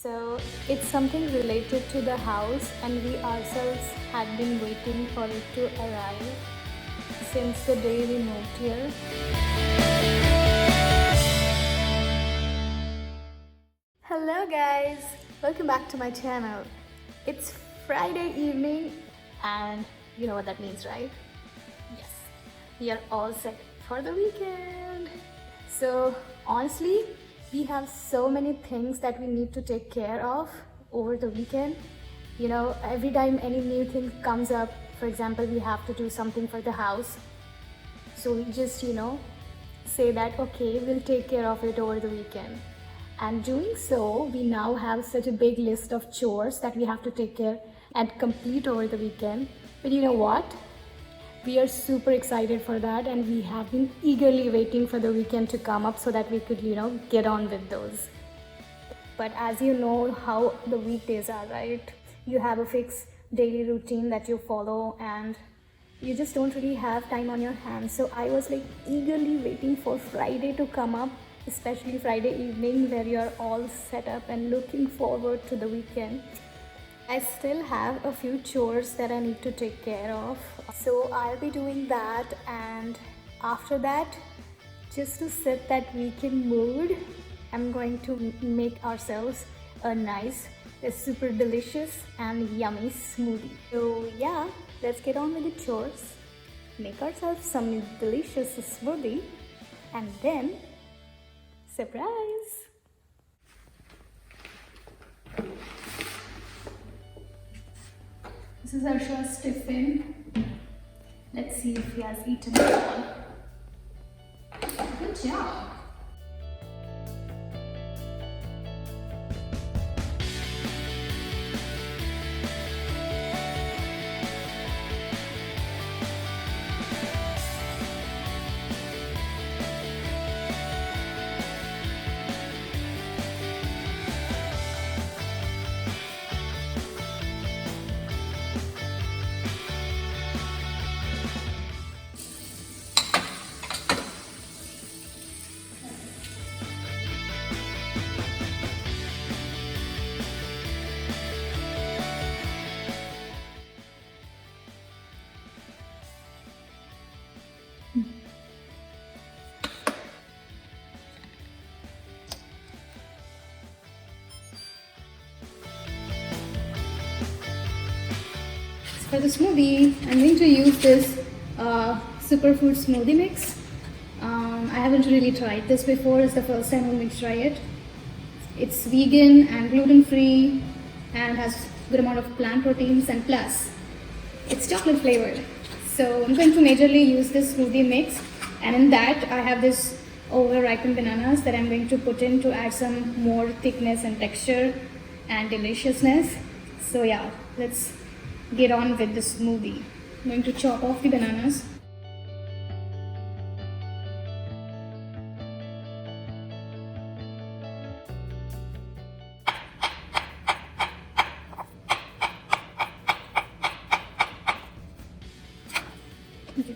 So it's something related to the house, and we ourselves had been waiting for it to arrive since the day we moved here. Hello guys, welcome back to my channel. It's Friday evening and you know what that means, right? Yes, we are all set for the weekend. So honestly, we have so many things that we need to take care of over the weekend. You know, every time any new thing comes up, for example, we have to do something for the house. So we just, say that okay, we'll take care of it over the weekend. And doing so, we now have such a big list of chores that we have to take care and complete over the weekend. But you know what? We are super excited for that, and we have been eagerly waiting for the weekend to come up so that we could, get on with those. But as you know how the weekdays are, right? You have a fixed daily routine that you follow, and you just don't really have time on your hands. So I was like eagerly waiting for Friday to come up, especially Friday evening, where you're all set up and looking forward to the weekend. I still have a few chores that I need to take care of. So I'll be doing that, and after that, just to set that weekend mood, I'm going to make ourselves a nice, a super delicious and yummy smoothie. So yeah, let's get on with the chores. Make ourselves some delicious smoothie, and then surprise! This is Arsha's tiffin. Let's see if he has eaten it all. Good job. For the smoothie, I'm going to use this superfood smoothie mix. I haven't really tried this before. It's the first time I'm going to try it. It's vegan and gluten free and has good amount of plant proteins, and plus it's chocolate flavored. So I'm going to majorly use this smoothie mix, and in that I have this over ripened bananas that I'm going to put in to add some more thickness and texture and deliciousness. So yeah, let's get on with the smoothie. I'm going to chop off the bananas. Okay.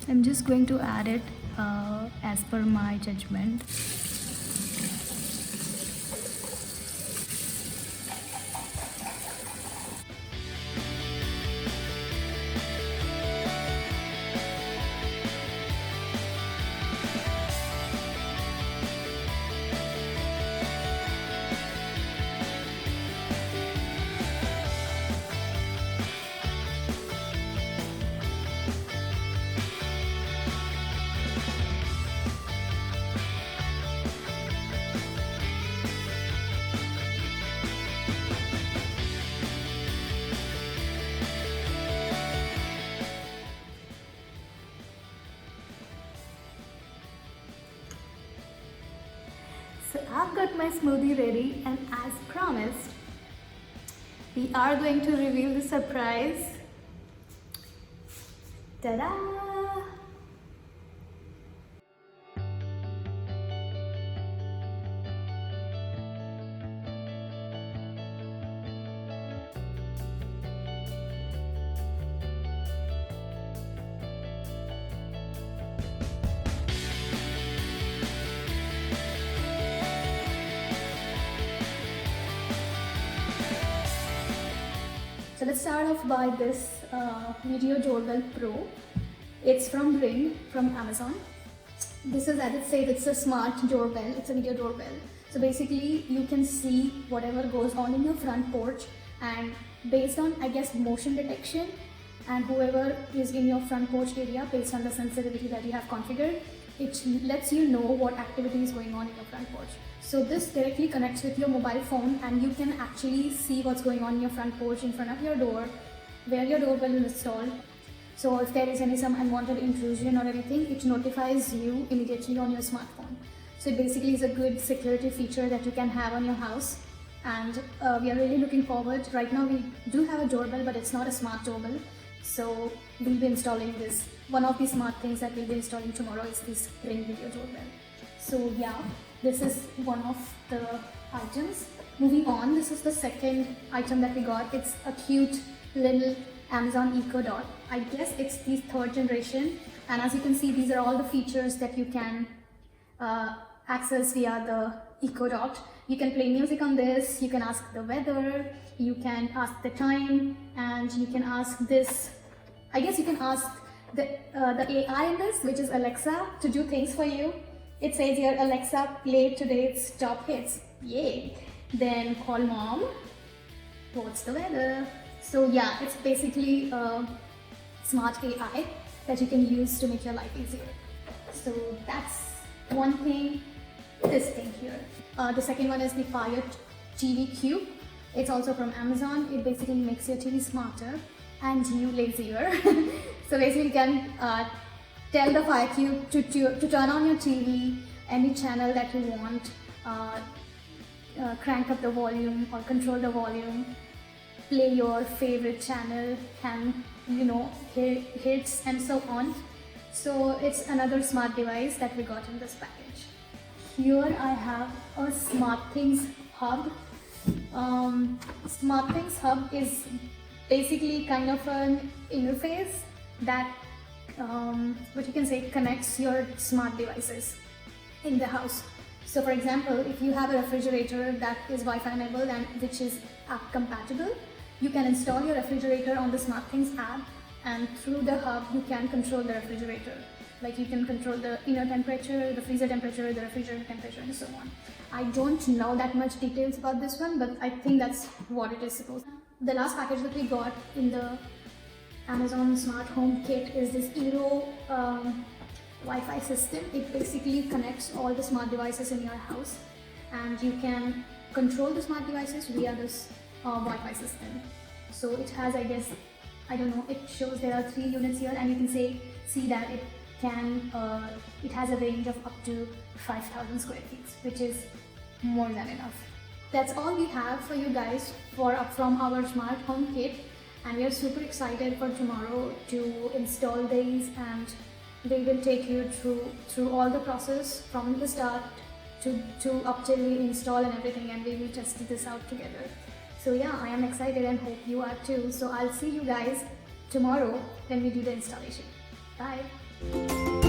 I'm just going to add it as per my judgment. So I've got my smoothie ready, and as promised, we are going to reveal the surprise. Ta-da! So let's start off by this Video Doorbell Pro. It's from Ring, from Amazon. This is, as it says, it's a smart doorbell. It's a video doorbell. So basically you can see whatever goes on in your front porch, and based on, I guess, motion detection and whoever is in your front porch area, based on the sensitivity that you have configured, it lets you know what activity is going on in your front porch. So this directly connects with your mobile phone, and you can actually see what's going on in your front porch, in front of your door, where your doorbell is installed. So if there is some unwanted intrusion or anything, it notifies you immediately on your smartphone. So it basically is a good security feature that you can have on your house. And we are really looking forward. Right now we do have a doorbell, but it's not a smart doorbell. So we'll be installing this. One of the smart things that we'll be installing tomorrow is this Ring Video Doorbell. So yeah, this is one of the items. Moving on, this is the second item that we got. It's a cute little Amazon Echo Dot. I guess it's the third generation, and as you can see, these are all the features that you can access via the Echo Dot. You can play music on this, you can ask the weather, you can ask the time, and you can ask this, I guess you can ask the AI in this, which is Alexa, to do things for you. It says here, Alexa, play today's top hits. Yay! Then call mom, what's the weather? So yeah, it's basically a smart AI that you can use to make your life easier. So that's one thing. This thing here. The second one is the Fire TV Cube. It's also from Amazon. It basically makes your TV smarter and you lazier. So basically you can tell the Fire Cube to turn on your TV, any channel that you want, crank up the volume or control the volume, play your favorite channel, and hits and so on. So it's another smart device that we got in this package. Here I have a SmartThings Hub. SmartThings Hub is basically kind of an interface that what you can say connects your smart devices in the house. So for example, if you have a refrigerator that is Wi-Fi enabled and which is app compatible, you can install your refrigerator on the SmartThings app, and through the hub you can control the refrigerator. Like you can control the inner temperature, the freezer temperature, the refrigerator temperature, and so on. I don't know that much details about this one, but I think that's what it is supposed to. The last package that we got in the Amazon Smart Home Kit is this Eero Wi-Fi system. It basically connects all the smart devices in your house, and you can control the smart devices via this Wi-Fi system. So it has, I guess, I don't know, it shows there are 3 units here, and you can see that it has a range of up to 5,000 square feet, which is more than enough. That's all we have for you guys from our Smart Home Kit, and we are super excited for tomorrow to install these, and they will take you through all the process from the start to up till we install and everything, and we will test this out together. So yeah, I am excited and hope you are too. So I'll see you guys tomorrow when we do the installation. Bye!